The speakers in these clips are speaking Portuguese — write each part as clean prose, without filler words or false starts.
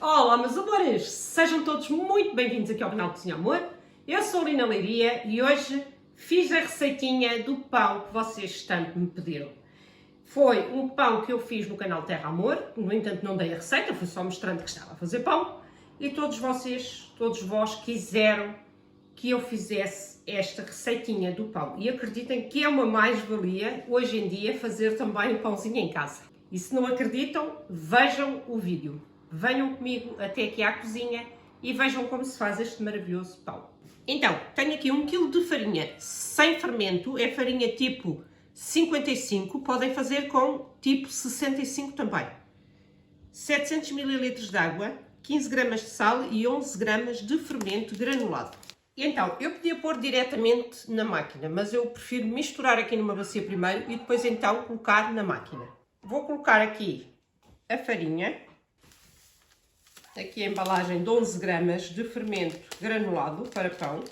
Olá, meus amores! Sejam todos muito bem-vindos aqui ao canal Cozinha Amor. Eu sou a Lina Leiria e hoje fiz a receitinha do pão que vocês tanto me pediram. Foi um pão que eu fiz no canal Terra Amor, no entanto não dei a receita, fui só mostrando que estava a fazer pão. E todos vós quiseram que eu fizesse esta receitinha do pão. E acreditem que é uma mais-valia hoje em dia fazer também um pãozinho em casa. E se não acreditam, vejam o vídeo. Venham comigo até aqui à cozinha e vejam como se faz este maravilhoso pão. Então, tenho aqui 1 kg de farinha sem fermento, é farinha tipo 55, podem fazer com tipo 65 também. 700 ml de água, 15 gramas de sal e 11 gramas de fermento granulado. E então, eu podia pôr diretamente na máquina, mas eu prefiro misturar aqui numa bacia primeiro e depois então colocar na máquina. Vou colocar aqui a farinha. Aqui a embalagem de 11 gramas de fermento granulado para pão.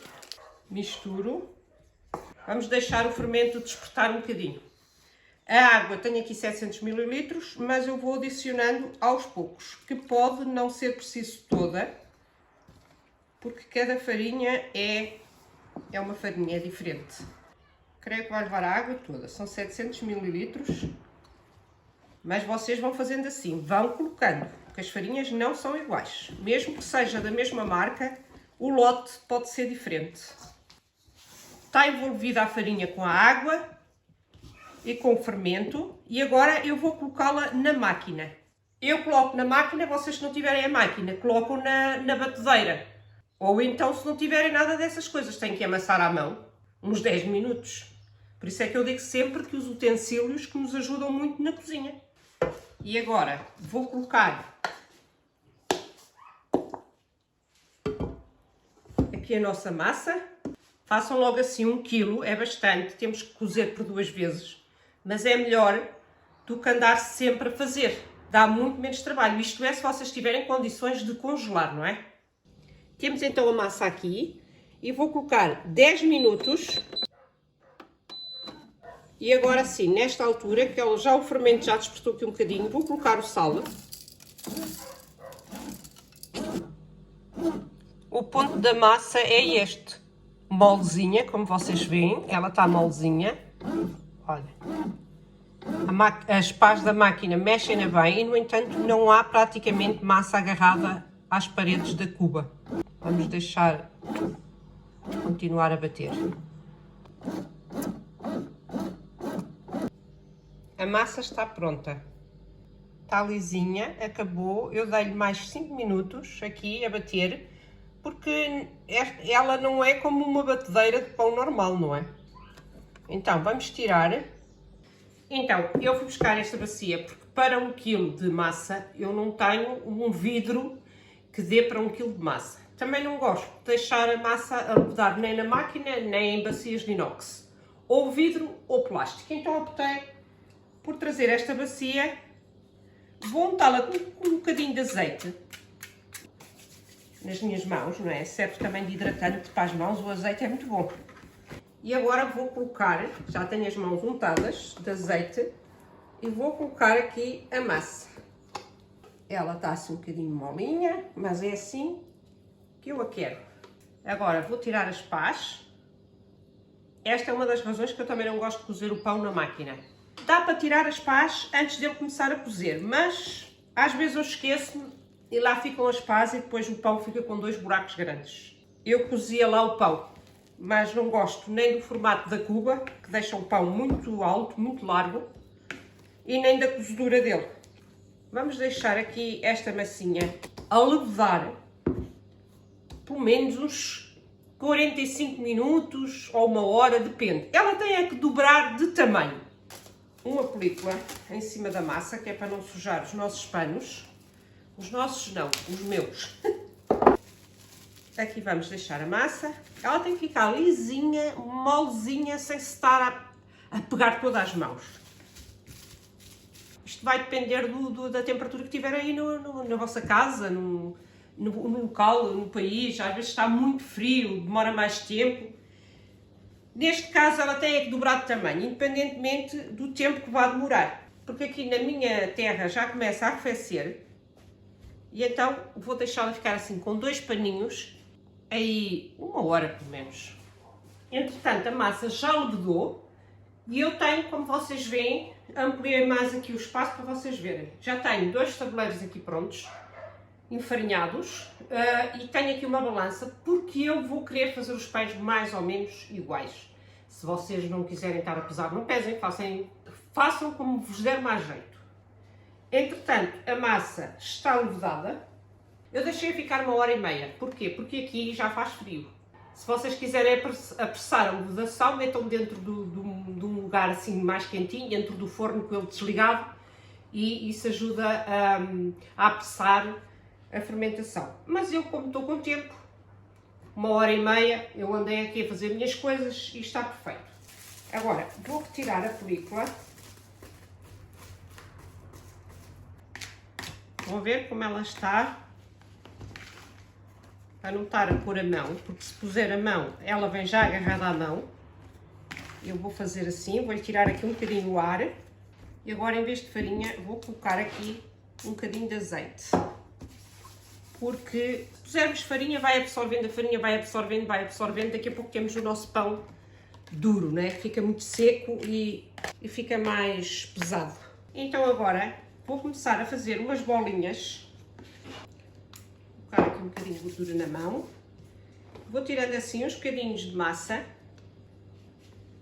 Misturo. Vamos deixar o fermento despertar um bocadinho. A água, tenho aqui 700 ml, mas eu vou adicionando aos poucos, que pode não ser preciso toda, porque cada farinha é uma farinha diferente. Creio que vai levar a água toda, são 700 ml, mas vocês vão fazendo assim, vão colocando. As farinhas não são iguais. Mesmo que seja da mesma marca, o lote pode ser diferente. Está envolvida a farinha com a água e com o fermento. E agora eu vou colocá-la na máquina. Eu coloco na máquina, vocês se não tiverem a máquina, colocam na batedeira. Ou então, se não tiverem nada dessas coisas, têm que amassar à mão, uns 10 minutos. Por isso é que eu digo sempre que os utensílios que nos ajudam muito na cozinha. E agora vou colocar aqui a nossa massa. Façam logo assim 1 kg, é bastante, temos que cozer por 2 vezes. Mas é melhor do que andar sempre a fazer, dá muito menos trabalho. Isto é se vocês tiverem condições de congelar, não é? Temos então a massa aqui e vou colocar 10 minutos. E agora sim, nesta altura, que já o fermento já despertou aqui um bocadinho, vou colocar o sal. O ponto da massa é este, molezinha, como vocês veem, ela está molezinha. Olha, as pás da máquina mexem-na bem e, no entanto, não há praticamente massa agarrada às paredes da cuba. Vamos deixar continuar a bater. A massa está pronta, está lisinha, acabou. Eu dei-lhe mais 5 minutos aqui a bater, porque ela não é como uma batedeira de pão normal, não é? Então, vamos tirar. Então, eu fui buscar esta bacia, porque para 1 kg de massa, eu não tenho um vidro que dê para 1 kg de massa. Também não gosto de deixar a massa a rodar nem na máquina, nem em bacias de inox. Ou vidro ou plástico. Então, optei por trazer esta bacia, vou untá-la com um bocadinho de azeite nas minhas mãos, não é? Serve também de hidratante para as mãos, o azeite é muito bom. E agora vou colocar, já tenho as mãos untadas de azeite, e vou colocar aqui a massa. Ela está assim um bocadinho molinha, mas é assim que eu a quero. Agora vou tirar as pás. Esta é uma das razões que eu também não gosto de cozer o pão na máquina. Dá para tirar as pás antes dele começar a cozer, mas às vezes eu esqueço-me e lá ficam as pás e depois o pão fica com 2 buracos grandes. Eu cozia lá o pão, mas não gosto nem do formato da cuba, que deixa o pão muito alto, muito largo, e nem da cozedura dele. Vamos deixar aqui esta massinha a levedar pelo menos uns 45 minutos ou 1 hora, depende. Ela tem é que dobrar de tamanho. Uma película em cima da massa, que é para não sujar os nossos panos. Os nossos não, os meus. Aqui vamos deixar a massa. Ela tem que ficar lisinha, molezinha, sem se estar a pegar todas as mãos. Isto vai depender da temperatura que tiver aí na vossa casa, no local, no país. Às vezes está muito frio, demora mais tempo. Neste caso, ela tem que dobrar de tamanho, independentemente do tempo que vai demorar. Porque aqui na minha terra já começa a arrefecer E então vou deixá-la ficar assim com 2 paninhos, aí 1 hora pelo menos. Entretanto a massa já levedou e eu tenho, como vocês veem, ampliei mais aqui o espaço para vocês verem. Já tenho 2 tabuleiros aqui prontos, enfarinhados, e tenho aqui uma balança porque eu vou querer fazer os pães mais ou menos iguais. Se vocês não quiserem estar a pesar, não pesem, façam como vos der mais jeito. Entretanto, a massa está levedada. Eu deixei ficar 1h30. Porquê? Porque aqui já faz frio. Se vocês quiserem apressar a levedação, metam dentro de um lugar assim mais quentinho, dentro do forno com ele desligado, e isso ajuda a apressar a fermentação. Mas eu, como estou com tempo, 1h30, eu andei aqui a fazer minhas coisas e está perfeito. Agora, vou retirar a película. Vão ver como ela está. Para não estar a pôr a mão, porque se puser a mão, ela vem já agarrada à mão. Eu vou fazer assim, vou-lhe tirar aqui um bocadinho o ar. E agora, em vez de farinha, vou colocar aqui um bocadinho de azeite. Porque se pusermos farinha, vai absorvendo a farinha, vai absorvendo. Daqui a pouco temos o nosso pão duro, né? Fica muito seco e fica mais pesado. Então agora vou começar a fazer umas bolinhas. Vou colocar aqui um bocadinho de gordura na mão. Vou tirando assim uns bocadinhos de massa.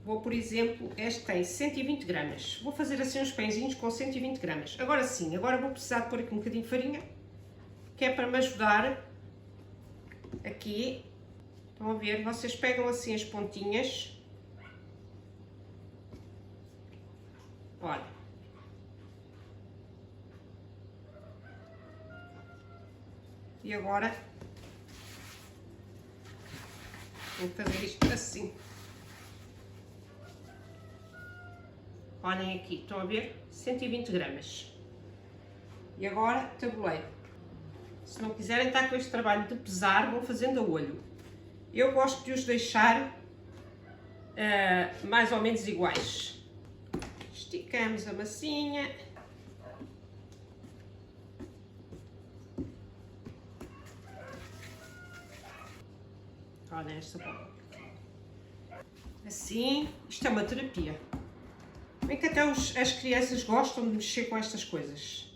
Vou, por exemplo, este tem 120 gramas. Vou fazer assim uns pãezinhos com 120 gramas. Agora sim, agora vou precisar de pôr aqui um bocadinho de farinha, que é para me ajudar aqui. Estão a ver? Vocês pegam assim as pontinhas. Olha. E agora vou fazer isto assim. Olhem aqui, estão a ver? 120 gramas. E agora tabuleiro. Se não quiserem estar com este trabalho de pesar, vão fazendo a olho. Eu gosto de os deixar mais ou menos iguais. Esticamos a massinha. Olha esta bola. Assim, isto é uma terapia. Bem que até as crianças gostam de mexer com estas coisas.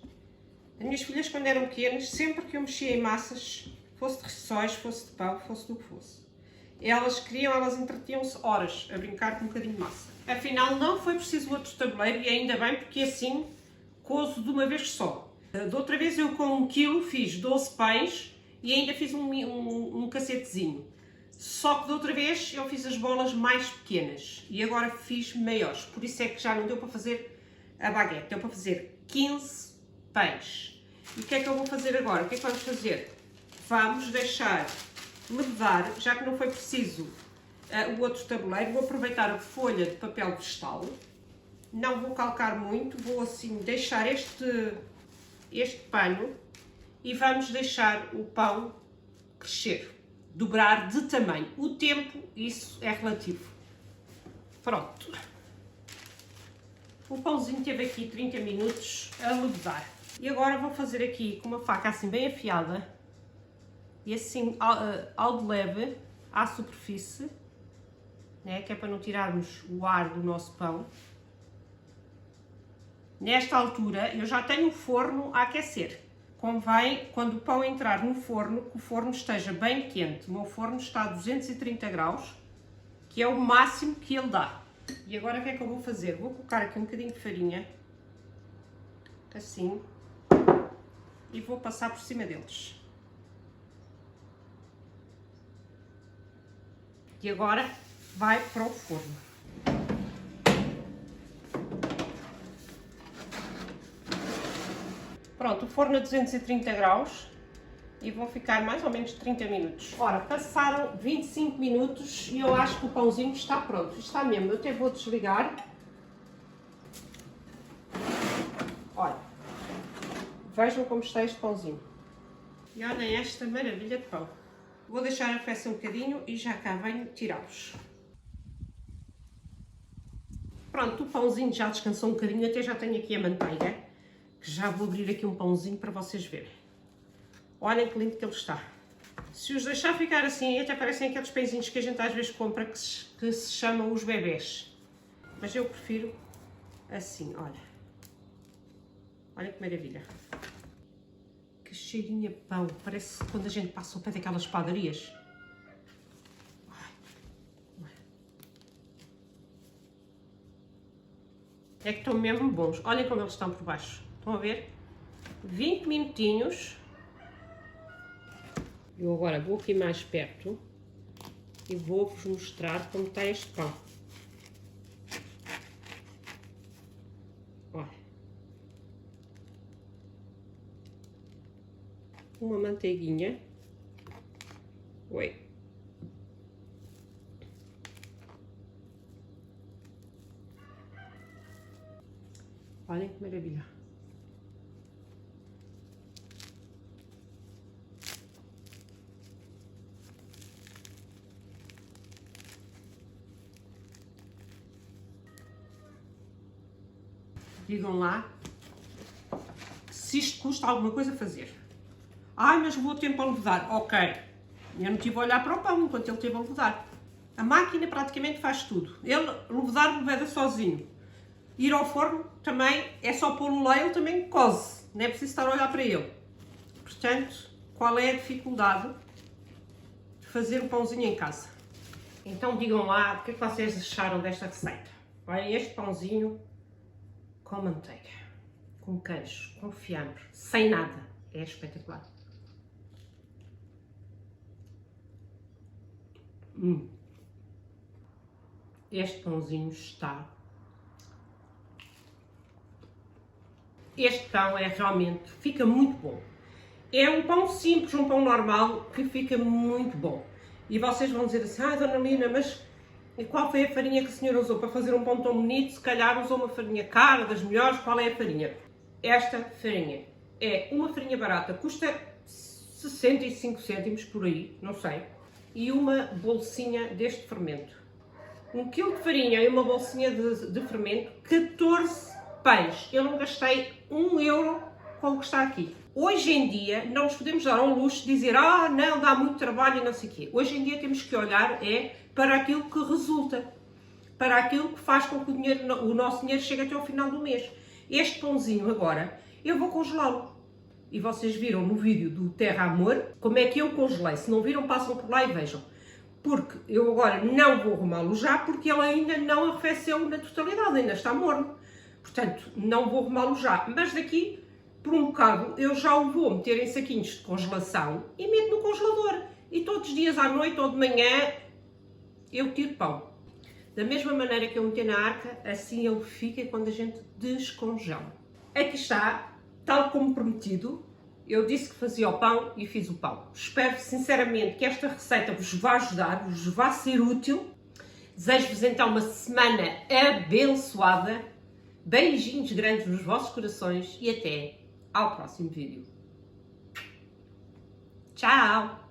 As minhas filhas, quando eram pequenas, sempre que eu mexia em massas, fosse de rissóis, fosse de pão, fosse do que fosse, elas entretinham-se horas a brincar com um bocadinho de massa. Afinal, não foi preciso outro tabuleiro e ainda bem, porque assim cozo de uma vez só. Da outra vez eu com 1 kg fiz 12 pães e ainda fiz um cacetezinho. Só que da outra vez eu fiz as bolas mais pequenas e agora fiz maiores. Por isso é que já não deu para fazer a baguete, deu para fazer 15 pães. E o que é que eu vou fazer agora? O que é que vamos fazer? Vamos deixar levedar, já que não foi preciso o outro tabuleiro, vou aproveitar a folha de papel vegetal. Não vou calcar muito, vou assim deixar este pano e vamos deixar o pão crescer. Dobrar de tamanho. O tempo, isso é relativo. Pronto. O pãozinho teve aqui 30 minutos a levedar. E agora vou fazer aqui com uma faca assim bem afiada e assim ao de leve à superfície, né, que é para não tirarmos o ar do nosso pão. Nesta altura eu já tenho o forno a aquecer. Convém, quando o pão entrar no forno, que o forno esteja bem quente. O meu forno está a 230 graus, que é o máximo que ele dá. E agora o que é que eu vou fazer? Vou colocar aqui um bocadinho de farinha, assim, e vou passar por cima deles. E agora vai para o forno. Pronto, o forno a 230 graus e vão ficar mais ou menos 30 minutos. Ora, passaram 25 minutos e eu acho que o pãozinho está pronto. Está mesmo, eu até vou desligar. Olha, vejam como está este pãozinho. E olhem esta maravilha de pão. Vou deixar arrefecer um bocadinho e já cá venho tirá-los. Pronto, o pãozinho já descansou um bocadinho, até já tenho aqui a manteiga, que já vou abrir aqui um pãozinho para vocês verem. Olhem que lindo que ele está. Se os deixar ficar assim, até parecem aqueles pãezinhos que a gente às vezes compra que se chamam os bebés. Mas eu prefiro assim, olha. Olha que maravilha. Que cheirinho a pão. Parece quando a gente passa ao pé daquelas padarias. É que estão mesmo bons. Olhem como eles estão por baixo. Estão a ver? 20 minutinhos. Eu agora vou aqui mais perto e vou-vos mostrar como está este pão. Olha. Uma manteiguinha. Oi. Olhem que maravilha. Digam lá se isto custa alguma coisa fazer. Ai, mas vou tempo a levedar. Ok. Eu não estive a olhar para o pão enquanto ele esteve a levedar. A máquina praticamente faz tudo. Ele levedar leveda sozinho. Ir ao forno também é só pô-lo lá, ele também coze. Não é preciso estar a olhar para ele. Portanto, qual é a dificuldade de fazer o pãozinho em casa? Então digam lá o que é que vocês acharam desta receita. Olhem, este pãozinho com manteiga, com queijo, com fiambre, sem nada. É espetacular. Este pãozinho está... Este pão é realmente, fica muito bom. É um pão simples, um pão normal, que fica muito bom. E vocês vão dizer assim, Dona Lina, mas qual foi a farinha que a senhora usou para fazer um pão tão bonito? Se calhar usou uma farinha cara, das melhores, qual é a farinha? Esta farinha é uma farinha barata, custa 65 cêntimos por aí, não sei. E uma bolsinha deste fermento. 1 kg de farinha e uma bolsinha de fermento, 14 pães. Eu não gastei 1 euro com o que está aqui. Hoje em dia não nos podemos dar ao luxo de dizer não, dá muito trabalho e não sei o quê. Hoje em dia temos que olhar para aquilo que resulta, para aquilo que faz com que o nosso dinheiro chegue até ao final do mês. Este pãozinho agora, eu vou congelá-lo. E vocês viram no vídeo do Terra Amor como é que eu congelei. Se não viram, passam por lá e vejam. Porque eu agora não vou arrumá-lo já, porque ele ainda não arrefeceu na totalidade, ainda está morno. Portanto, não vou arrumá-lo já. Mas daqui, por um bocado, eu já o vou meter em saquinhos de congelação e meto no congelador. E todos os dias à noite ou de manhã, eu tiro pão. Da mesma maneira que eu meter na arca, assim ele fica quando a gente descongela. Aqui está, tal como prometido. Eu disse que fazia o pão e fiz o pão. Espero sinceramente que esta receita vos vá ajudar, vos vá ser útil. Desejo-vos então uma semana abençoada. Beijinhos grandes nos vossos corações e até ao próximo vídeo. Tchau!